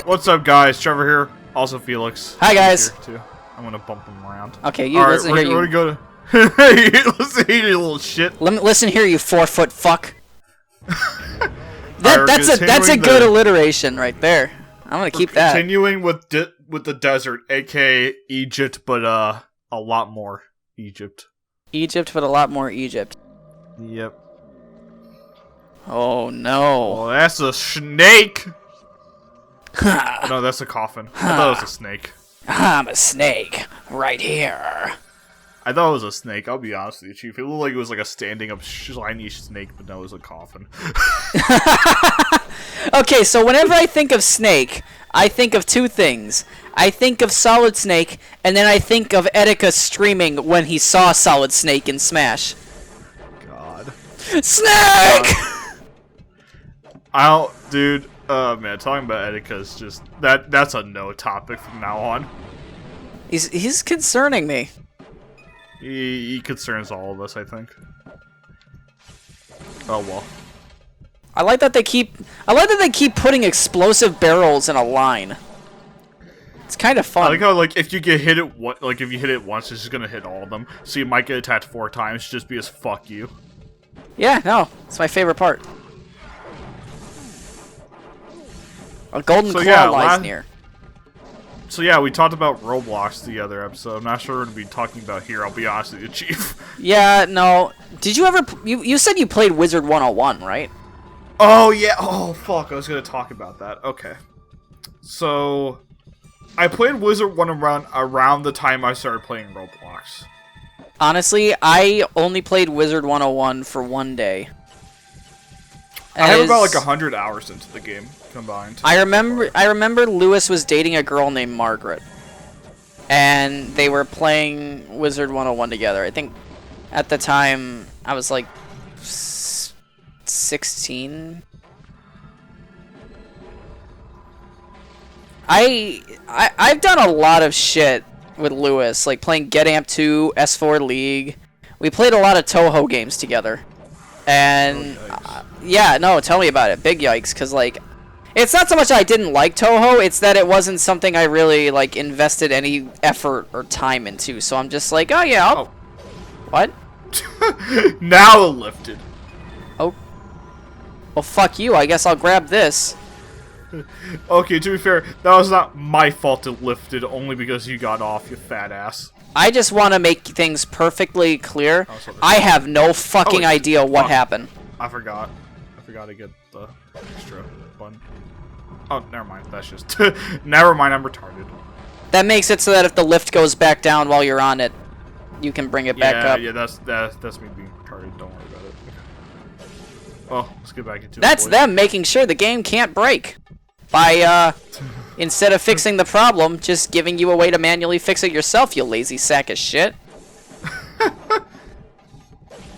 What's up, guys? Trevor here. Also Felix. Hi, guys. Too. I'm gonna bump him around. Okay, you All listen right, here. We're gonna go to. Hey, listen here, you little shit. Listen here, you 4-foot fuck. That's a good alliteration right there. I'm gonna keep that. Continuing with the desert, aka Egypt, but a lot more Egypt. Egypt, but a lot more Egypt. Yep. Oh no. Oh, that's a snake. No, that's a coffin. I thought it was a snake. I'm a snake right here. I thought it was a snake. I'll be honest with you, Chief. It looked like it was like a standing up shiny snake, but no, it was a coffin. Okay, so whenever I think of snake, I think of two things. I think of Solid Snake, and then I think of Etika streaming when he saw Solid Snake in Smash. God. Snake! Dude, man, talking about Etika is just, that's a no topic from now on. He's concerning me. He concerns all of us, I think. Oh well. I like that they keep putting explosive barrels in a line. It's kind of fun. I like how, like, if you get hit it if you hit it once, it's just gonna hit all of them. So you might get attacked 4 times just because fuck you. Yeah, no, it's my favorite part. A golden claw lies near. So yeah, we talked about Roblox the other episode. I'm not sure what we're gonna be talking about here. I'll be honest with you, Chief. Yeah, no. Did you ever? You said you played Wizard 101, right? Oh yeah. Oh fuck. I was gonna talk about that. Okay. So I played Wizard 101 around the time I started playing Roblox. Honestly, I only played Wizard 101 for one day. I have about like 100 hours into the game combined. I remember Lewis was dating a girl named Margaret, and they were playing Wizard 101 together. I think at the time I was like 16. I've done a lot of shit with Lewis, like playing Get Amp 2, S4 League. We played a lot of Toho games together. And yeah, no, tell me about it. Big yikes, because like it's not so much I didn't like Toho, it's that it wasn't something I really like invested any effort or time into. So I'm just like, oh yeah, What? Now it lifted. Oh. Well, fuck you. I guess I'll grab this. Okay, to be fair, that was not my fault it lifted, only because you got off, you fat ass. I just want to make things perfectly clear. I have no fucking idea what happened. I forgot to get the extra button. Oh, never mind. That's just... Never mind, I'm retarded. That makes it so that if the lift goes back down while you're on it, you can bring it back up. Yeah, that's me being retarded. Don't worry about it. Well, let's get back into it. That's them making sure the game can't break. By, instead of fixing the problem, just giving you a way to manually fix it yourself, you lazy sack of shit.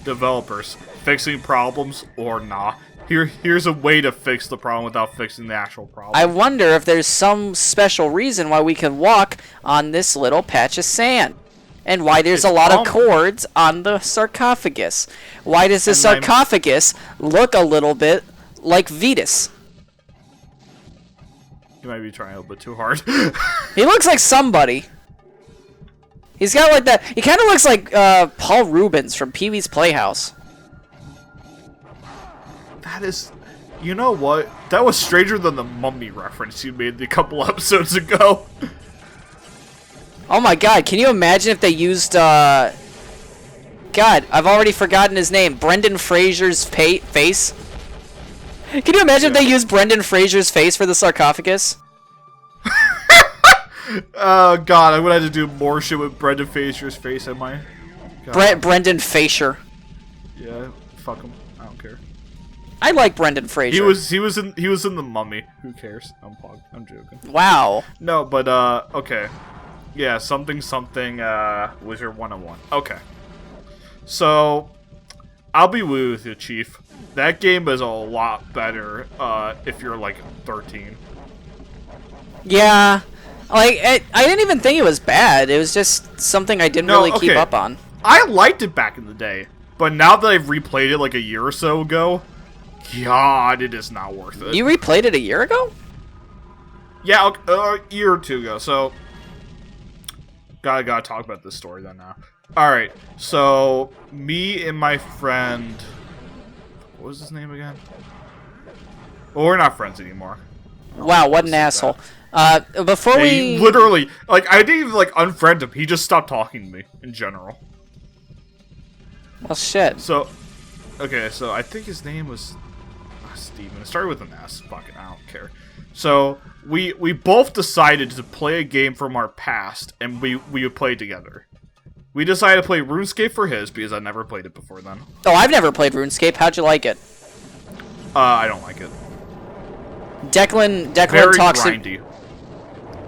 Developers, fixing problems or nah. Here's a way to fix the problem without fixing the actual problem. I wonder if there's some special reason why we can walk on this little patch of sand. And why there's a lot of cords on the sarcophagus. Why does the sarcophagus look a little bit like Vetus? You might be trying a little bit too hard. He looks like somebody. He's got like that. He kind of looks like Paul Rubens from Pee-wee's Playhouse. That is... You know what? That was stranger than the Mummy reference you made a couple episodes ago. Oh my god, can you imagine if they used, God, I've already forgotten his name. Brendan Fraser's face? Can you imagine if they used Brendan Fraser's face for the sarcophagus? Oh god, I'm gonna have to do more shit with Brendan Fraser's face, am I? Brendan Fraser. Yeah, fuck him. I don't care. I like Brendan Fraser. He was in The Mummy. Who cares? I'm joking. Wow. No, but okay. Yeah, something Wizard 101. Okay. So I'll be with you, Chief. That game is a lot better if you're like 13. Yeah. Like, I didn't even think it was bad. It was just something I didn't really keep up on. I liked it back in the day, but now that I've replayed it like a year or so ago, God, it is not worth it. You replayed it a year ago? Yeah, a year or two ago. So, gotta talk about this story then now. All right, so me and my friend, what was his name again? Well, we're not friends anymore. Wow, what an asshole. Before we... literally, like, I didn't even, like, unfriend him. He just stopped talking to me, in general. Well, shit. So, okay, so I think his name was Steven. It started with an S. Fuck it, I don't care. So, we both decided to play a game from our past, and we would play together. We decided to play RuneScape for his, because I'd never played it before then. Oh, I've never played RuneScape. How'd you like it? I don't like it. Declan Very talks... grindy.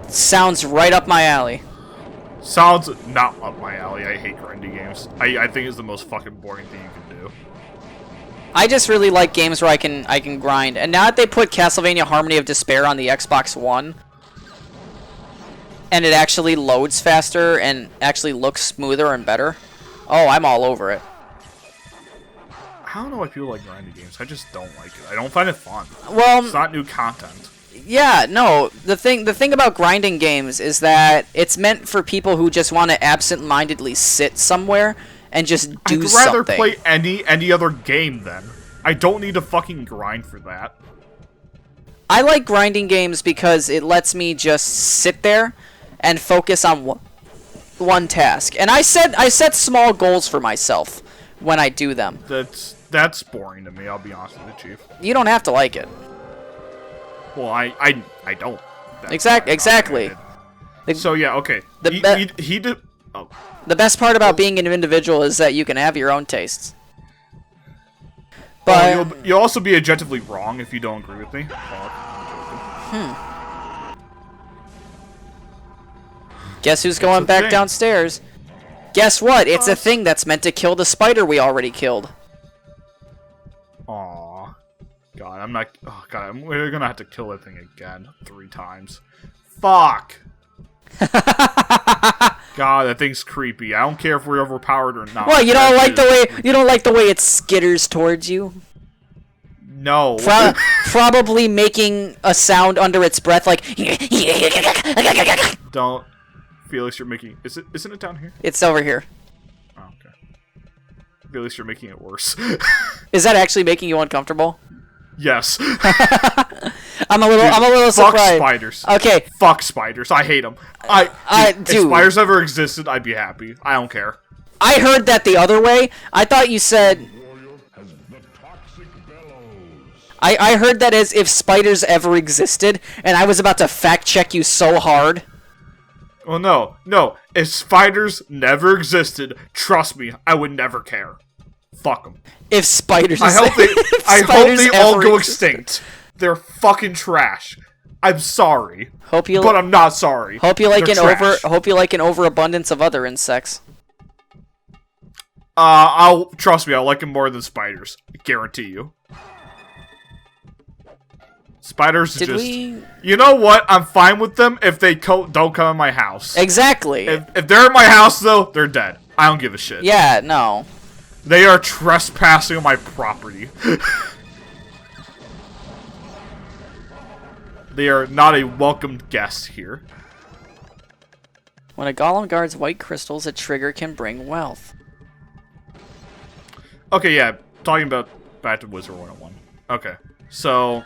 Sounds right up my alley. Sounds not up my alley. I hate grindy games. I think it's the most fucking boring thing you can do. I just really like games where I can grind. And now that they put Castlevania Harmony of Despair on the Xbox One, and it actually loads faster and actually looks smoother and better, oh, I'm all over it. I don't know why people like grindy games. I just don't like it. I don't find it fun. Well, it's not new content. Yeah, no. The thing about grinding games is that it's meant for people who just want to absent-mindedly sit somewhere and just do something. I'd rather play any other game then. I don't need to fucking grind for that. I like grinding games because it lets me just sit there and focus on one task. And I set small goals for myself when I do them. That's boring to me, I'll be honest with you, Chief. You don't have to like it. Well, I don't. Exactly. So yeah, okay. He did. Oh. The best part about being an individual is that you can have your own tastes. But well, you'll also be objectively wrong if you don't agree with me. Guess who's going back downstairs? Guess what? It's a thing that's meant to kill the spider we already killed. Aw. God, I'm not... Oh, God, we're gonna have to kill that thing again 3 times. Fuck! God, that thing's creepy. I don't care if we're overpowered or not. What, you don't like the way it skitters towards you? No. Probably making a sound under its breath like... Don't... Felix, you're making... Isn't it down here? It's over here. Oh, okay. Felix, you're making it worse. Is that actually making you uncomfortable? Yes. I'm a little surprised. Fuck spiders. Okay. Fuck spiders. I hate them. Dude, if spiders ever existed, I'd be happy. I don't care. I heard that the other way. I thought you said... I heard that as if spiders ever existed, and I was about to fact check you so hard. Well, no. If spiders never existed, trust me, I would never care. Fuck them. If spiders... I hope they all go extinct. They're fucking trash. I'm sorry. But I'm not sorry. Hope you like an overabundance of other insects. Trust me, I'll like them more than spiders. I guarantee you. Spiders are just... You know what? I'm fine with them if they don't come in my house. Exactly. If they're in my house, though, they're dead. I don't give a shit. Yeah, no. They are trespassing on my property. They are not a welcomed guest here. When a golem guards white crystals, a trigger can bring wealth. Okay, yeah. Talking about back to Wizard 101. Okay, so...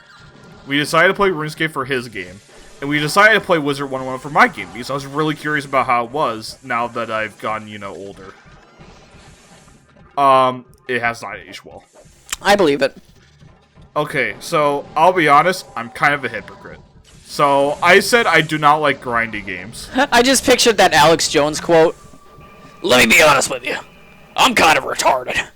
We decided to play RuneScape for his game, and we decided to play Wizard 101 for my game, because I was really curious about how it was, now that I've gotten, older. It has not aged well. I believe it. Okay, so, I'll be honest, I'm kind of a hypocrite. So, I said I do not like grindy games. I just pictured that Alex Jones quote. Let me be honest with you. I'm kind of retarded.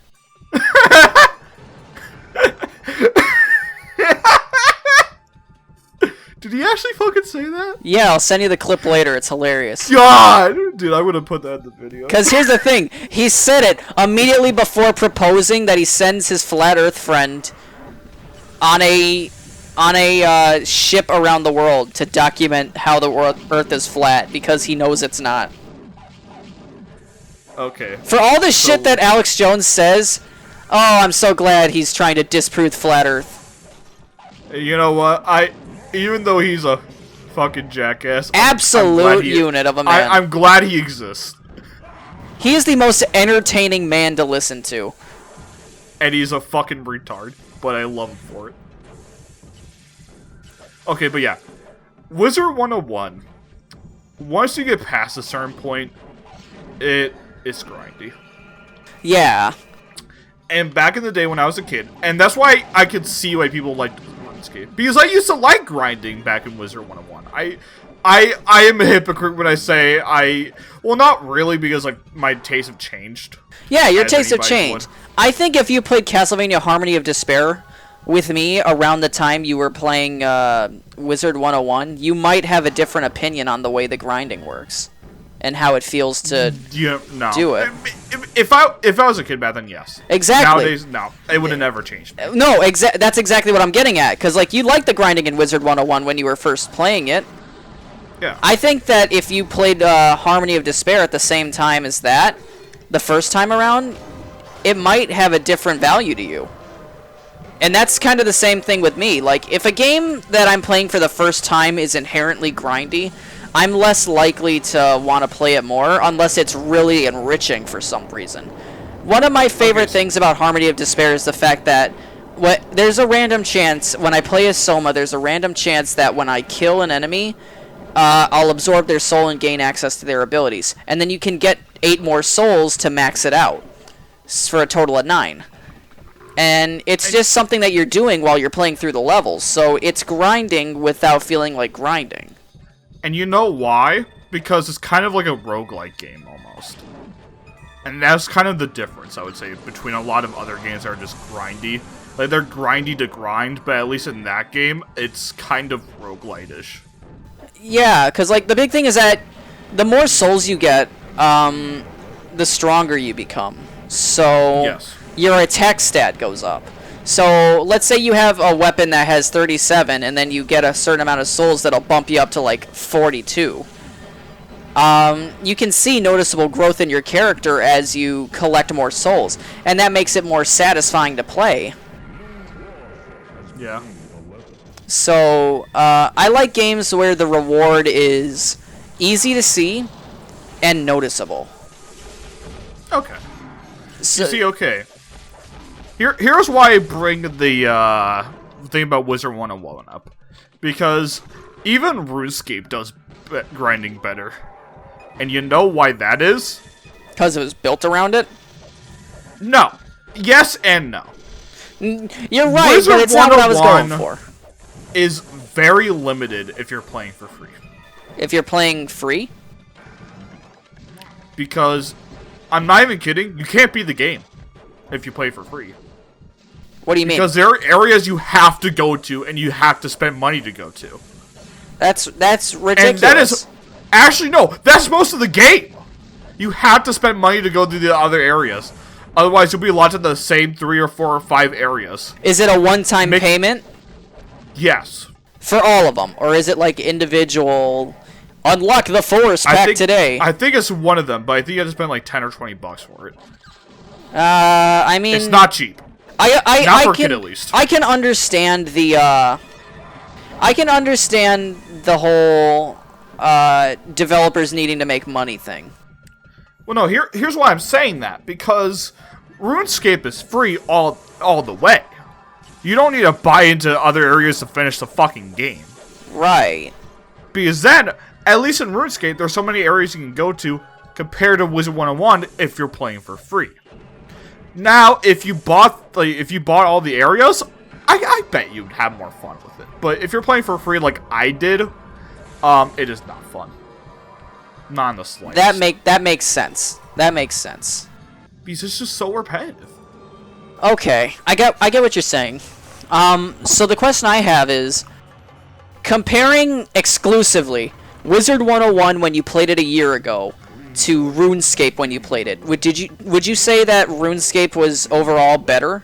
Did he actually fucking say that? Yeah, I'll send you the clip later. It's hilarious. God! Dude, I would have put that in the video. Because here's the thing. He said it immediately before proposing that he sends his flat earth friend on a on a ship around the world to document how the Earth is flat because he knows it's not. Okay. For all the shit that Alex Jones says, oh, I'm so glad he's trying to disprove flat Earth. You know what? Even though he's a fucking jackass, absolute unit of a man. I'm glad he exists. He is the most entertaining man to listen to. And he's a fucking retard, but I love him for it. Okay, but yeah. Wizard 101, once you get past a certain point, it's grindy. Yeah. And back in the day when I was a kid, and that's why I could see why people liked RuneScape. Because I used to like grinding back in Wizard 101. I am a hypocrite when I say well, not really, because like my tastes have changed. Yeah, your tastes have changed. I think if you played Castlevania Harmony of Despair with me around the time you were playing Wizard 101, you might have a different opinion on the way the grinding works and how it feels to do it. If I was a kid back then, yes. Exactly. Nowadays, no. It would have never changed. No, that's exactly what I'm getting at. Because like you liked the grinding in Wizard 101 when you were first playing it. Yeah. I think that if you played Harmony of Despair at the same time as that, the first time around, it might have a different value to you. And that's kind of the same thing with me. Like, if a game that I'm playing for the first time is inherently grindy, I'm less likely to want to play it more unless it's really enriching for some reason. One of my favorite things about Harmony of Despair is the fact that there's a random chance, when I play as Soma, there's a random chance that when I kill an enemy, I'll absorb their soul and gain access to their abilities. And then you can get 8 more souls to max it out for a total of 9. And it's just something that you're doing while you're playing through the levels. So it's grinding without feeling like grinding. And you know why? Because it's kind of like a roguelike game almost. And that's kind of the difference, I would say, between a lot of other games that are just grindy. Like, they're grindy to grind, but at least in that game, it's kind of roguelite-ish. Yeah, because like the big thing is that the more souls you get, the stronger you become. So your attack stat goes up. So let's say you have a weapon that has 37, and then you get a certain amount of souls that'll bump you up to like 42. You can see noticeable growth in your character as you collect more souls, and that makes it more satisfying to play. Yeah. So, I like games where the reward is easy to see and noticeable. Okay. So, you see, okay. Here's why I bring the thing about Wizard 101 up. Because even RuneScape does grinding better. And you know why that is? Because it was built around it? No. Yes and no. You're right, Wizard but it's not what I was going for. Is very limited if you're playing for free. If you're playing free? Because, I'm not even kidding, you can't beat the game if you play for free. What do you mean? Because there are areas you have to go to and you have to spend money to go to. That's ridiculous. And that is... Actually, no, that's most of the game! You have to spend money to go to the other areas. Otherwise, you'll be locked in the same 3 or 4 or 5 areas. Is it a one-time payment? Yes. For all of them? Or is it like individual... Unlock the Force pack today? I think it's one of them, but I think you have to spend like 10 or 20 bucks for it. I mean... It's not cheap. Not for a kid, at least. I can understand the, I can understand the whole, developers needing to make money thing. Well, no, here's why I'm saying that. Because RuneScape is free all the way. You don't need to buy into other areas to finish the fucking game. Right. Because then, at least in RuneScape, there's so many areas you can go to compared to Wizard 101 if you're playing for free. Now, if you bought all the areas, I bet you'd have more fun with it. But if you're playing for free like I did, it is not fun. Not in the slightest. That makes sense. That makes sense. Because it's just so repetitive. Okay, I get what you're saying. So the question I have is, comparing exclusively Wizard 101 when you played it a year ago to RuneScape when you played it, would you say that RuneScape was overall better?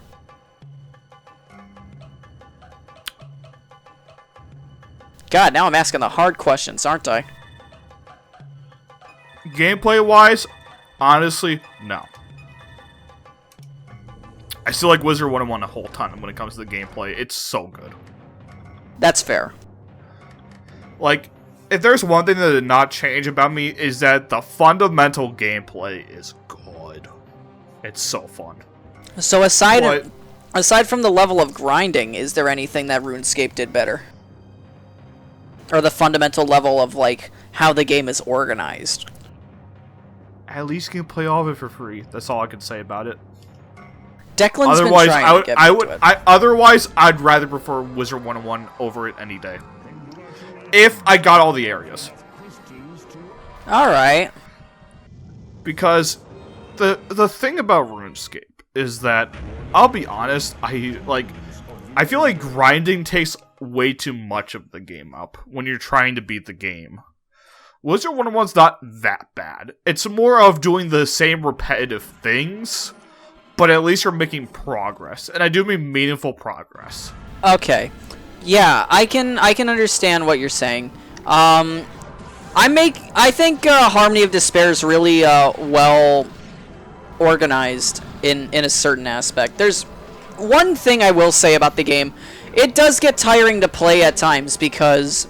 God, now I'm asking the hard questions, aren't I? Gameplay-wise, honestly, no. I still like Wizard 101 a whole ton when it comes to the gameplay. It's so good. That's fair. Like, if there's one thing that did not change about me, is that the fundamental gameplay is good. It's so fun. So aside from the level of grinding, is there anything that RuneScape did better? Or the fundamental level of, like, how the game is organized? At least you can play all of it for free. That's all I can say about it. Declan's been trying to get me into it. Otherwise, I'd rather prefer Wizard 101 over it any day. If I got all the areas. Alright. Because the thing about RuneScape is that, I'll be honest, I feel like grinding takes way too much of the game up when you're trying to beat the game. Wizard 101's not that bad. It's more of doing the same repetitive things, but at least you're making progress. And I do mean meaningful progress. Okay. Yeah, I can understand what you're saying. I think Harmony of Despair is really well organized in a certain aspect. There's one thing I will say about the game. It does get tiring to play at times because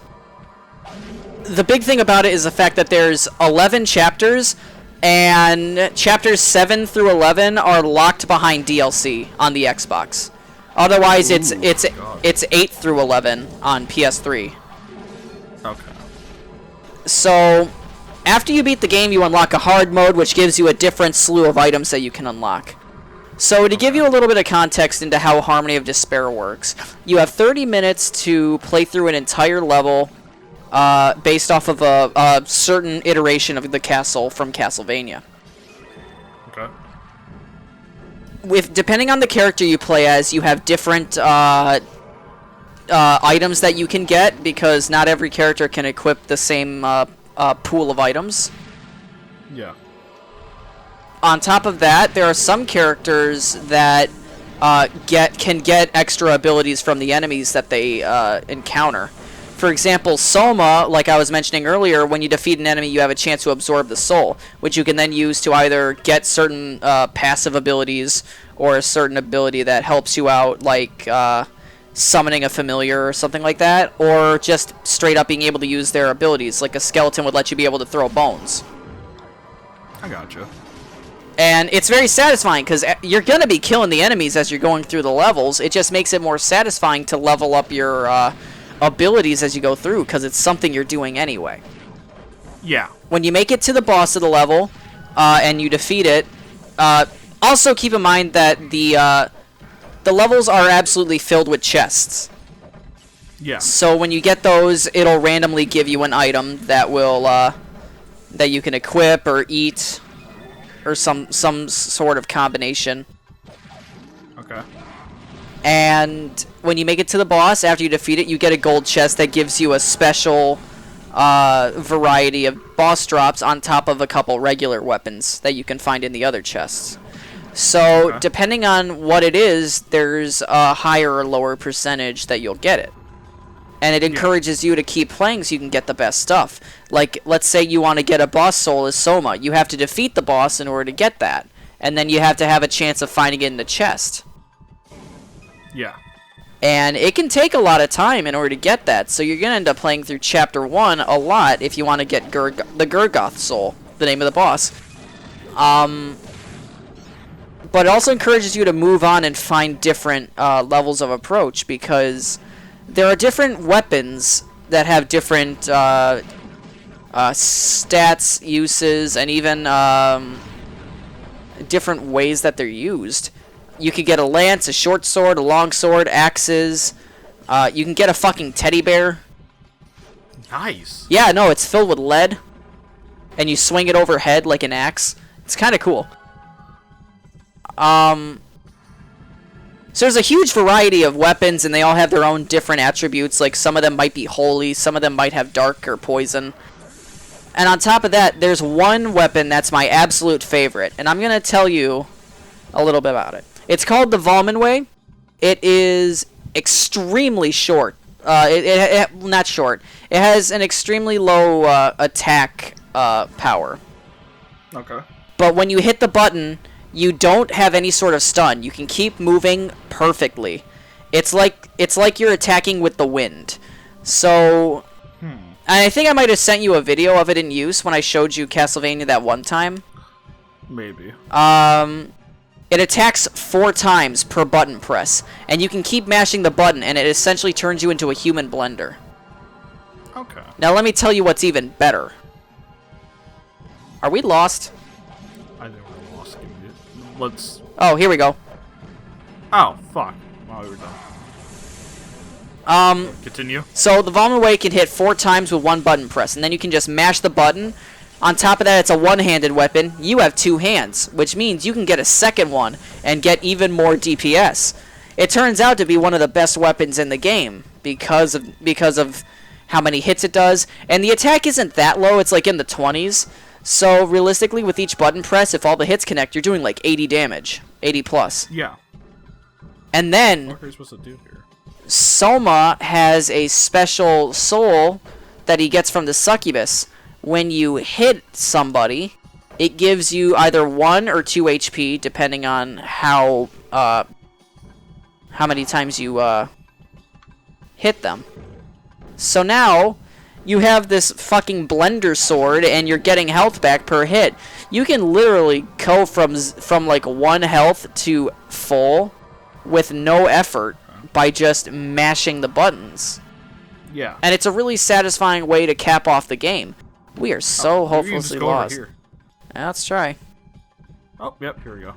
the big thing about it is the fact that there's 11 chapters, and chapters 7 through 11 are locked behind DLC on the Xbox. Otherwise, it's 8 through 11 on PS3. Okay. So, after you beat the game, you unlock a hard mode, which gives you a different slew of items that you can unlock. So, to give you a little bit of context into how Harmony of Despair works, you have 30 minutes to play through an entire level based off of a certain iteration of the castle from Castlevania. Okay. Depending on the character you play as, you have different items that you can get, because not every character can equip the same pool of items. Yeah. On top of that, there are some characters that can get extra abilities from the enemies that they encounter. For example, Soma, like I was mentioning earlier, when you defeat an enemy, you have a chance to absorb the soul, which you can then use to either get certain passive abilities or a certain ability that helps you out, like summoning a familiar or something like that, or just straight up being able to use their abilities, like a skeleton would let you be able to throw bones. I gotcha. And it's very satisfying, because you're going to be killing the enemies as you're going through the levels. It just makes it more satisfying to level up your abilities as you go through, because it's something you're doing anyway. Yeah. When you make it to the boss of the level, and you defeat it, also keep in mind that the levels are absolutely filled with chests. Yeah. So when you get those, it'll randomly give you an item that will that you can equip or eat, or some sort of combination. Okay. And when you make it to the boss, after you defeat it, you get a gold chest that gives you a special variety of boss drops on top of a couple regular weapons that you can find in the other chests. So, depending on what it is, there's a higher or lower percentage that you'll get it. And it encourages you to keep playing so you can get the best stuff. Like, let's say you want to get a boss soul as Soma. You have to defeat the boss in order to get that. And then you have to have a chance of finding it in the chest. Yeah. And it can take a lot of time in order to get that, so you're going to end up playing through Chapter 1 a lot if you want to get the Gurgoth Soul, the name of the boss. But it also encourages you to move on and find different levels of approach, because there are different weapons that have different stats, uses, and even different ways that they're used. You could get a lance, a short sword, a long sword, axes. You can get a fucking teddy bear. Nice. Yeah, no, it's filled with lead. And you swing it overhead like an axe. It's kind of cool. So there's a huge variety of weapons, and they all have their own different attributes. Like, some of them might be holy, some of them might have dark or poison. And on top of that, there's one weapon that's my absolute favorite. And I'm going to tell you a little bit about it. It's called the Valmanway. It is extremely short Not short. It has an extremely low attack power. Okay. But when you hit the button, you don't have any sort of stun. You can keep moving perfectly. It's like you're attacking with the wind. So, I think I might have sent you a video of it in use when I showed you Castlevania that one time. Maybe. It attacks 4 times per button press, and you can keep mashing the button, and it essentially turns you into a human blender. Okay. Now let me tell you what's even better. Are we lost? I think we're lost. Let's... Oh, here we go. Oh, fuck. Wow, we were done. Continue. So the Vulnerable Way can hit 4 times with 1 button press, and then you can just mash the button. On top of that, it's a one-handed weapon. You have 2 hands, which means you can get a second one and get even more DPS. It turns out to be one of the best weapons in the game because of how many hits it does, and the attack isn't that low. It's like in the 20s. So realistically, with each button press, if all the hits connect, you're doing like 80 damage, 80 plus. Yeah. And then What are you supposed to do here? Soma has a special soul that he gets from the succubus. When you hit somebody, it gives you either 1 or 2 HP, depending on how many times you hit them. So now you have this fucking blender sword, and you're getting health back per hit. You can literally go from like 1 health to full with no effort by just mashing the buttons. Yeah. And it's a really satisfying way to cap off the game. We are so hopelessly lost. Here. Yeah, let's try. Oh, yep, here we go.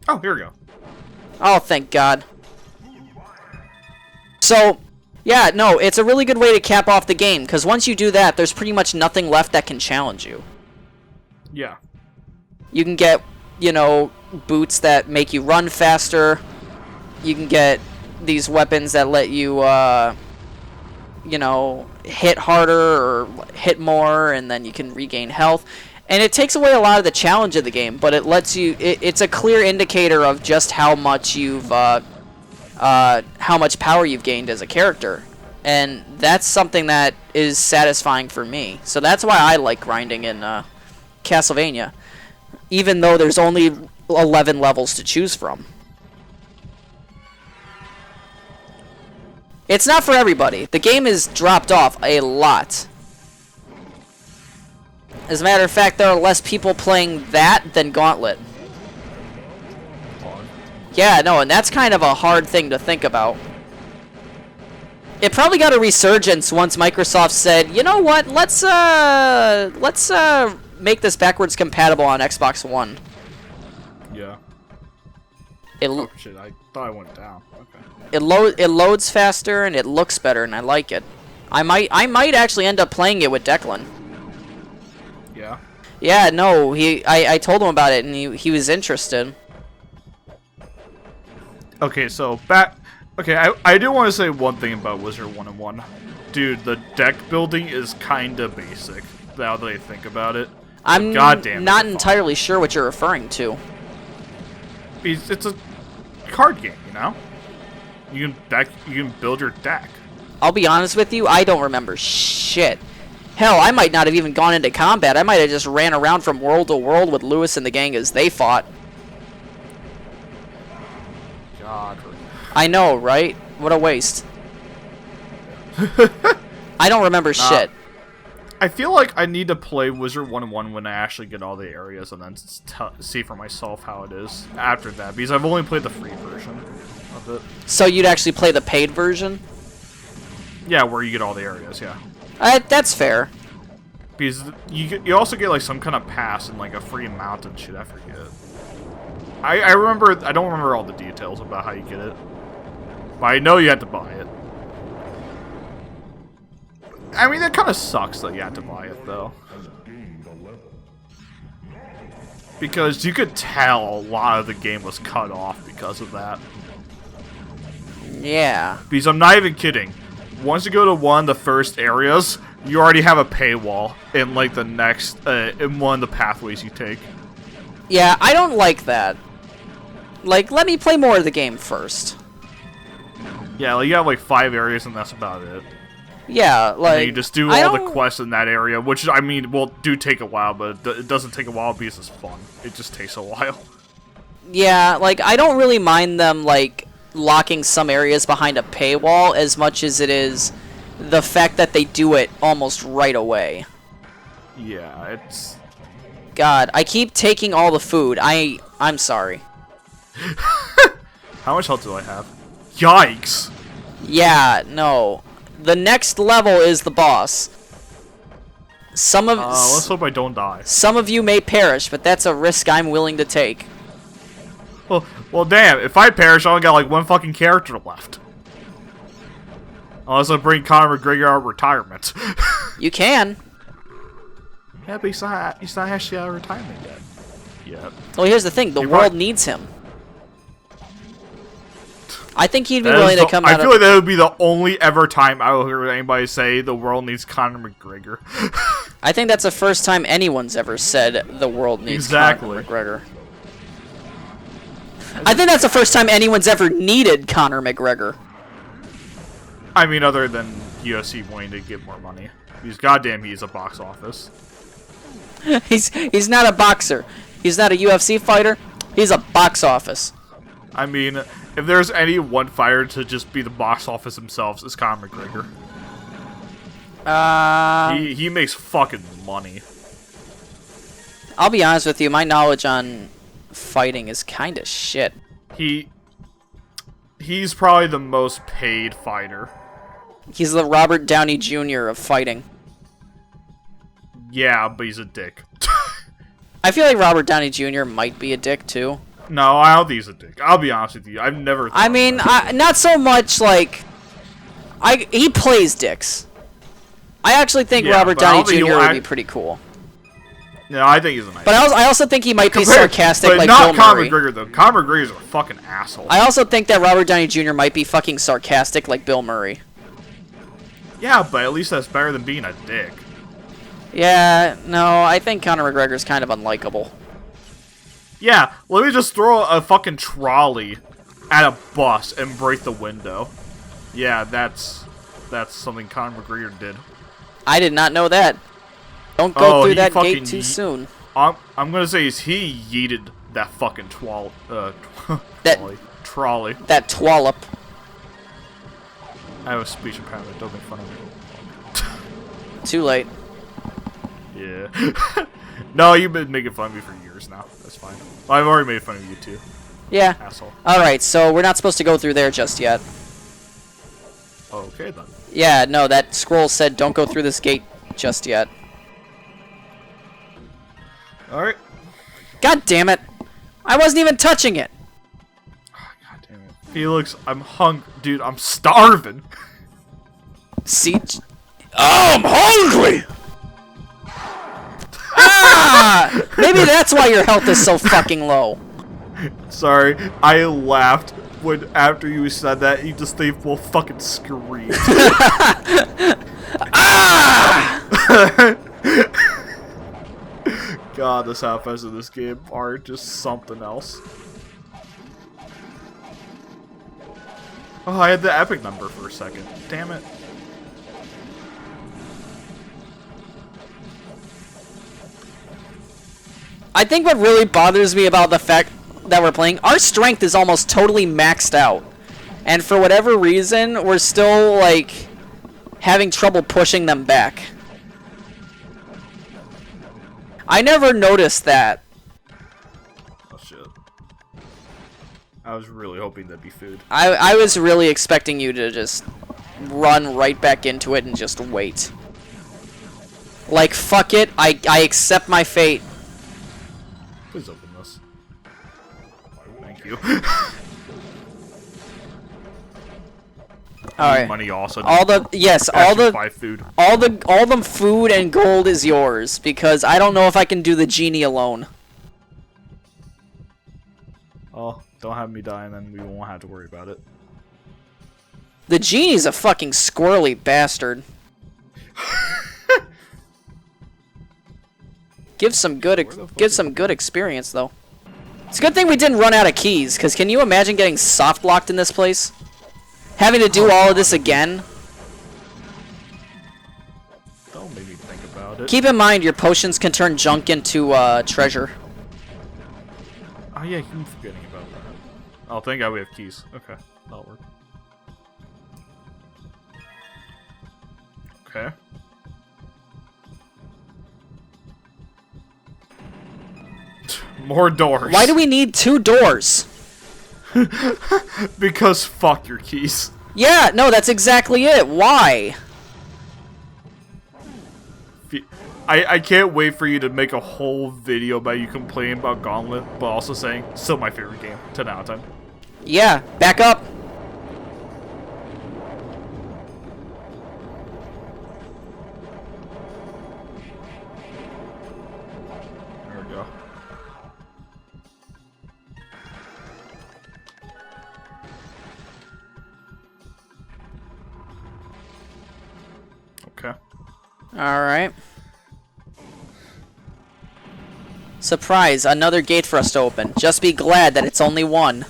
Oh, here we go. Oh, thank God. So, yeah, no, it's a really good way to cap off the game, because once you do that, there's pretty much nothing left that can challenge you. Yeah. You can get, you know, boots that make you run faster. You can get these weapons that let you, you know, hit harder or hit more, and then you can regain health. And it takes away a lot of the challenge of the game, but it lets you... It's a clear indicator of just how much you've... how much power you've gained as a character. And that's something that is satisfying for me. So that's why I like grinding in Castlevania. Even though there's only 11 levels to choose from. It's not for everybody. The game has dropped off a lot. As a matter of fact, there are less people playing that than Gauntlet. Yeah, no, and that's kind of a hard thing to think about. It probably got a resurgence once Microsoft said, you know what, let's make this backwards compatible on Xbox One. Yeah. It Oh shit, I thought I went down. Okay. it loads faster and it looks better, and I like it. I might actually end up playing it with Declan. Yeah. Yeah, no, I told him about it and he was interested. Okay, so okay, I do want to say one thing about Wizard 101. Dude, the deck building is kinda basic, now that I think about it. I'm goddamn not entirely sure what you're referring to. It's a card game, you know? You can build your deck. I'll be honest with you, I don't remember shit. Hell, I might not have even gone into combat. I might have just ran around from world to world with Lewis and the gang as they fought. God. I know, right? What a waste. I don't remember shit. I feel like I need to play Wizard 101 when I actually get all the areas and then see for myself how it is after that, because I've only played the free version of it. So you'd actually play the paid version? Yeah, where you get all the areas, yeah. That's fair. Because you also get like some kind of pass and like a free mountain shit, I forget. I remember, I don't remember all the details about how you get it. But I know you have to buy it. I mean, that kind of sucks that you have to buy it, though. Because you could tell a lot of the game was cut off because of that. Yeah. Because I'm not even kidding. Once you go to one of the first areas, you already have a paywall in like the next, in one of the pathways you take. Yeah, I don't like that. Like, let me play more of the game first. Yeah, like you have like 5 areas and that's about it. Yeah, like... And you just do all the quests in that area, which, I mean, do take a while, but it doesn't take a while because it's fun. It just takes a while. Yeah, like, I don't really mind them, like, locking some areas behind a paywall as much as it is the fact that they do it almost right away. Yeah, it's... God, I keep taking all the food. I'm sorry. How much health do I have? Yikes! Yeah, no. The next level is the boss. Let's hope I don't die. Some of you may perish, but that's a risk I'm willing to take. Well, damn. If I perish, I only got like 1 fucking character left. Unless I bring Conor McGregor out of retirement. You can. Yeah, but he's not actually out of retirement yet. Yeah. Well, here's the thing. The world needs him. I think he'd be willing to come out. I feel like that would be the only ever time I will hear anybody say the world needs Conor McGregor. I think that's the first time anyone's ever said the world needs Conor McGregor. I think that's the first time anyone's ever needed Conor McGregor. I mean, other than UFC wanting to get more money. Because goddamn, he's a box office. He's not a boxer. He's not a UFC fighter. He's a box office. I mean, if there's any one fighter to just be the box office themselves, it's Conor McGregor. He makes fucking money. I'll be honest with you, my knowledge on fighting is kind of shit. He's probably the most paid fighter. He's the Robert Downey Jr. of fighting. Yeah, but he's a dick. I feel like Robert Downey Jr. might be a dick too. No, I don't think he's a dick. I'll be honest with you. I've never. I mean, not so much like. He plays dicks. I actually think Robert Downey Jr. would be pretty cool. No, I think he's a nice. But I also think he might be sarcastic like Bill Murray. But not Conor McGregor though. Conor McGregor's a fucking asshole. I also think that Robert Downey Jr. might be fucking sarcastic like Bill Murray. Yeah, but at least that's better than being a dick. Yeah, no, I think Conor McGregor's kind of unlikable. Yeah, let me just throw a fucking trolley at a bus and break the window. Yeah, that's something Conor McGregor did. I did not know that. Don't go through that gate too soon. I'm gonna say he yeeted that fucking trolley. That twallop. I have a speech impairment. Don't make fun of me. Too late. Yeah. No, you've been making fun of me for years now. That's fine. Well, I've already made fun of you too. Yeah. Asshole. Alright, so we're not supposed to go through there just yet. Okay then. Yeah, no, that scroll said don't go through this gate just yet. Alright. God damn it. I wasn't even touching it. God damn it. Felix, I'm hungry. Dude, I'm starving. See? Oh, I'm hungry! Ah! Maybe that's why your health is so fucking low. Sorry, I laughed when after you said that, you just they both fucking screamed. Ah! God, the sound effects of this game are just something else. Oh, I had the epic number for a second. Damn it. I think what really bothers me about the fact that we're playing, our strength is almost totally maxed out. And for whatever reason, we're still, like, having trouble pushing them back. I never noticed that. Oh, shit. I was really hoping that'd be food. I was really expecting you to just run right back into it and just wait. Like, fuck it, I accept my fate. Please open this. Thank you. All right. Money also. All the buy food. all the food and gold is yours because I don't know if I can do the genie alone. Oh, don't have me die, and then we won't have to worry about it. The genie's a fucking squirrely bastard. Give some good experience though. It's a good thing we didn't run out of keys, because can you imagine getting soft locked in this place? Having to do all of this again. Don't make me think about it. Keep in mind, your potions can turn junk into treasure. Oh yeah, I'm forgetting about that. Oh, thank God we have keys. Okay, that'll work. Okay. More doors. Why do we need 2 doors? Because fuck your keys. Yeah, no, that's exactly it. Why? I can't wait for you to make a whole video about you complaining about Gauntlet, but also saying, still my favorite game, 10 out of 10. Yeah, back up. There we go. Okay. Alright. Surprise, another gate for us to open. Just be glad that it's only one.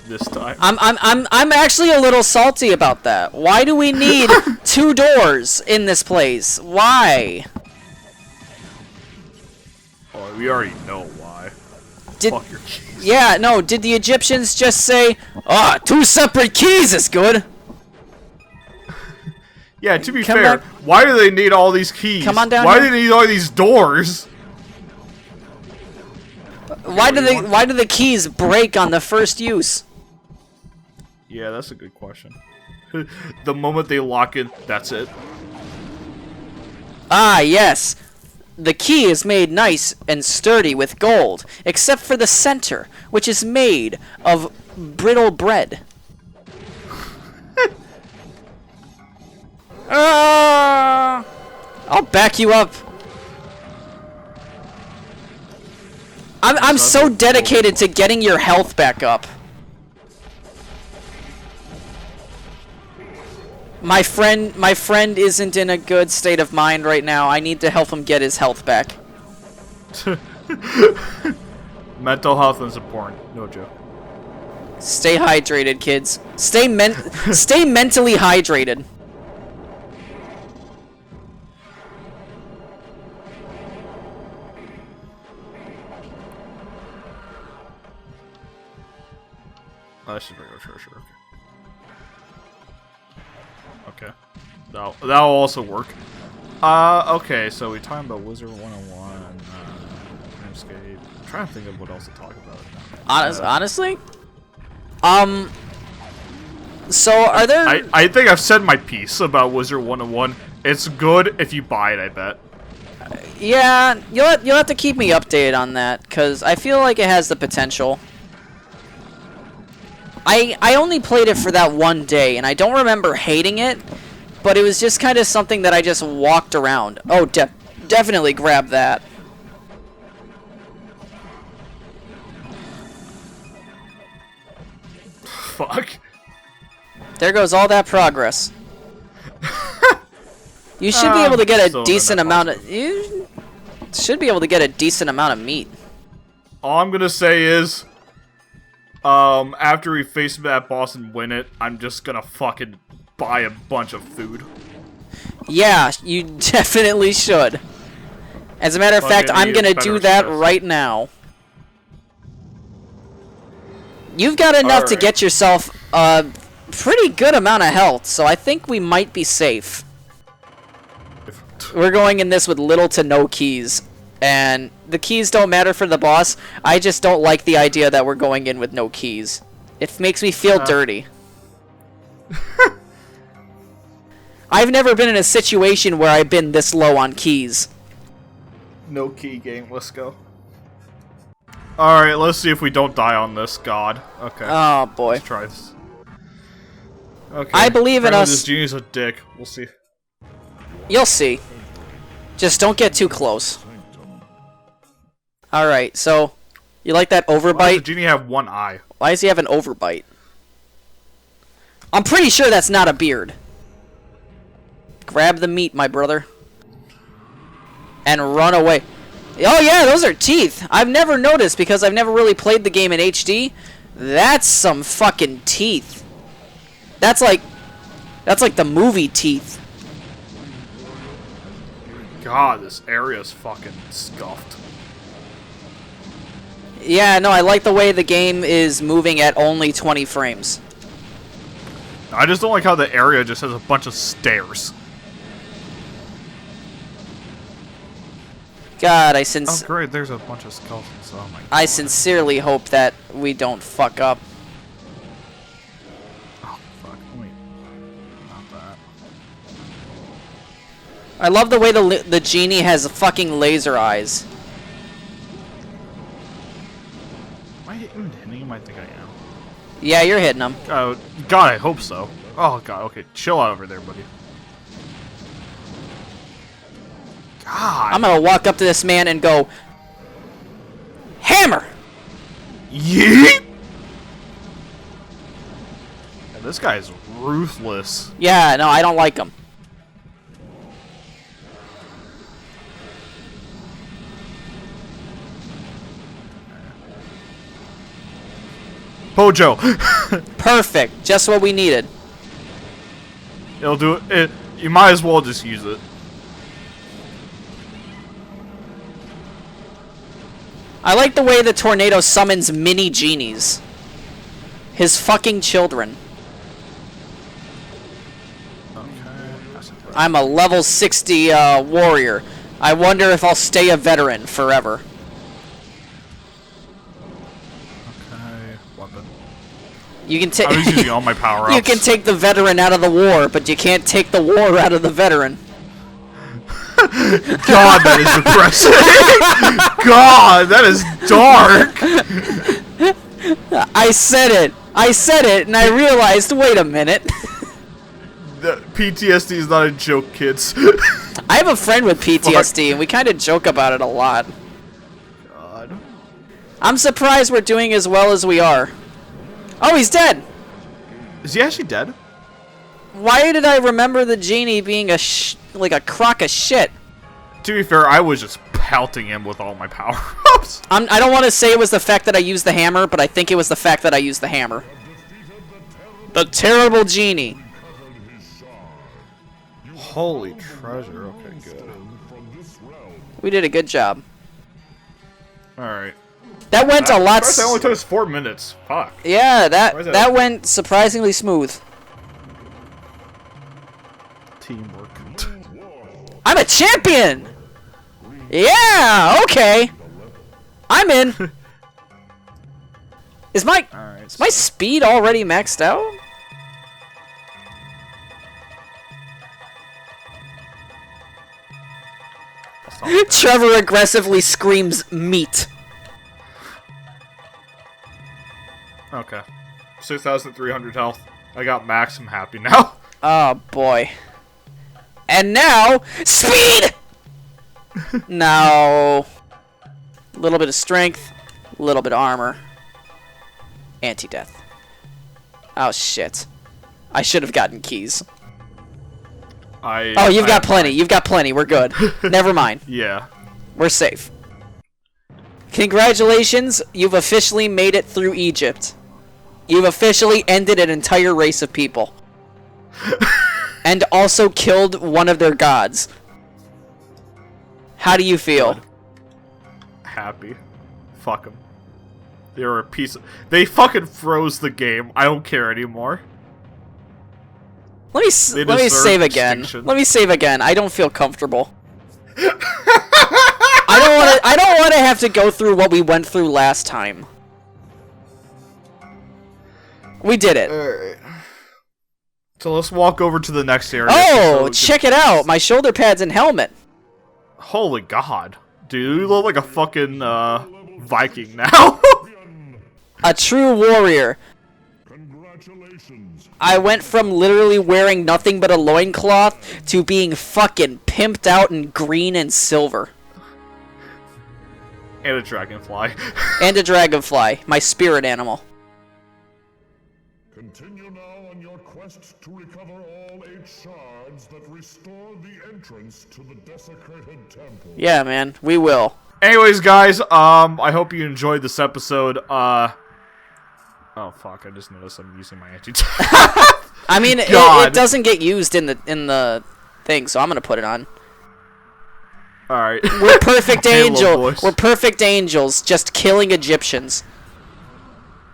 This time. I'm actually a little salty about that. Why do we need 2 doors in this place? Why? Oh, we already know why. Fuck your keys. Yeah, no, did the Egyptians just say, "Ah, 2 separate keys is good"? Yeah, to be fair, why do they need all these keys? Come on down Why here. do they need all these doors? Why do the keys break on the first use? Yeah, that's a good question. The moment they lock in, that's it. Ah, yes. The key is made nice and sturdy with gold, except for the center, which is made of brittle bread. I'll back you up. I'm so dedicated to getting your health back up. My friend isn't in a good state of mind right now. I need to help him get his health back. Mental health is important. No joke. Stay hydrated, kids. Stay mentally hydrated. Oh, that's just regular treasure. Okay. That'll also work. Okay, so we talking about Wizard 101, Dreamscape. I'm trying to think of what else to talk about. Honestly? So are there... I think I've said my piece about Wizard 101. It's good if you buy it, I bet. Yeah, you'll have to keep me updated on that, because I feel like it has the potential. I only played it for that one day, and I don't remember hating it, but it was just kind of something that I just walked around. Oh, definitely grab that. Fuck. There goes all that progress. You should be able to get a decent amount of... You should be able to get a decent amount of meat. All I'm gonna say is... after we face that boss and win it, I'm just gonna fucking buy a bunch of food. Yeah, you definitely should. As a matter of fact, I'm gonna do that right now. You've got enough to get yourself a pretty good amount of health, so I think we might be safe. We're going in this with little to no keys. And the keys don't matter for the boss. I just don't like the idea that we're going in with no keys. It makes me feel dirty. I've never been in a situation where I've been this low on keys. No key game, let's go. Alright, let's see if we don't die on this god. Okay. Oh boy. Let's try this. Okay. I believe in us. This genie's a dick. We'll see. You'll see. Just don't get too close. Alright, so, you like that overbite? Why does the genie have one eye? Why does he have an overbite? I'm pretty sure that's not a beard. Grab the meat, my brother. And run away. Oh yeah, those are teeth. I've never noticed because I've never really played the game in HD. That's some fucking teeth. That's like the movie teeth. God, this area's fucking scuffed. Yeah, no, I like the way the game is moving at only 20 frames. I just don't like how the area just has a bunch of stairs. God, Oh, great, there's a bunch of skeletons. Oh my God. I sincerely hope that we don't fuck up. Oh, fuck. Wait. Not that. I love the way the genie has fucking laser eyes. Am I hitting him? I think I am. Yeah, you're hitting him. Oh, God, I hope so. Oh, God, okay. Chill out over there, buddy. God. I'm gonna walk up to this man and go, hammer! Yeet! Yeah, this guy is ruthless. Yeah, no, I don't like him. Pojo! Perfect, just what we needed. It'll do it. You might as well just use it. I like the way the tornado summons mini genies. His fucking children. I'm a level 60 warrior. I wonder if I'll stay a veteran forever. Okay, weapon. You can take. I was using all my power-ups. You can take the veteran out of the war, but you can't take the war out of the veteran. God, that is depressing. God, that is dark. I said it, and I realized, wait a minute. The PTSD is not a joke, kids. I have a friend with PTSD, and we kind of joke about it a lot. God. I'm surprised we're doing as well as we are. Oh, he's dead. Is he actually dead? Why did I remember the genie being like a crock of shit? To be fair, I was just pelting him with all my power-ups. I don't want to say it was the fact that I used the hammer, but I think it was the fact that I used the hammer. The terrible genie. Holy treasure. Okay, good. We did a good job. Alright. That went a lot. That only took us 4 minutes. Fuck. Yeah, that went surprisingly smooth. Teamwork. I'm a champion! Yeah, okay. I'm in. Is my speed already maxed out? Trevor aggressively screams meat. Okay. 6,300 health. I got max. I'm happy now. Oh boy. And now, speed! No. A little bit of strength, a little bit of armor. Anti-death. Oh shit. I should have gotten keys. Oh, you've got plenty. You've got plenty. We're good. Never mind. Yeah. We're safe. Congratulations. You've officially made it through Egypt. You've officially ended an entire race of people. And also killed one of their gods. How do you feel? Good. Happy. Fuck them. They were a piece of... They fucking froze the game. I don't care anymore. Let me save again. Let me save again. I don't feel comfortable. I don't want to have to go through what we went through last time. We did it. Alright. So let's walk over to the next area. Oh, check it out. My shoulder pads and helmet. Holy God. Dude, you look like a fucking Viking now. A true warrior. I went from literally wearing nothing but a loincloth to being fucking pimped out in green and silver. And a dragonfly. And a dragonfly, my spirit animal. Continue now on your quest to recover all 8 shards that restore the entrance to the desecrated temple. Yeah, man, we will. Anyways, guys, I hope you enjoyed this episode. Oh fuck, I just noticed I'm using my anti-death. I mean, it doesn't get used in the thing, so I'm gonna put it on. All right. We're perfect angels. We're perfect angels, just killing Egyptians.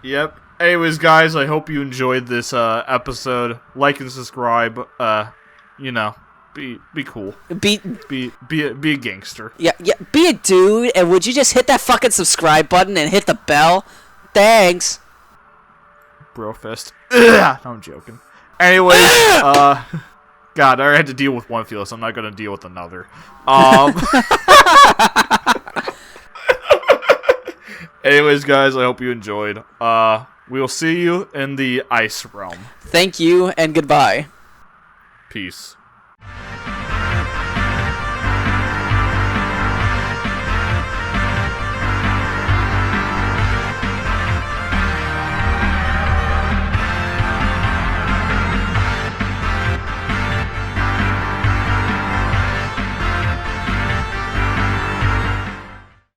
Yep. Anyways, guys, I hope you enjoyed this episode. Like and subscribe. You know, be cool. Be a gangster. Yeah. Be a dude, and would you just hit that fucking subscribe button and hit the bell? Thanks. Brofist. No, I'm joking. Anyways, God, I already had to deal with one Felix. I'm not gonna deal with another. Anyways, guys, I hope you enjoyed. We will see you in the ice realm. Thank you and goodbye. Peace.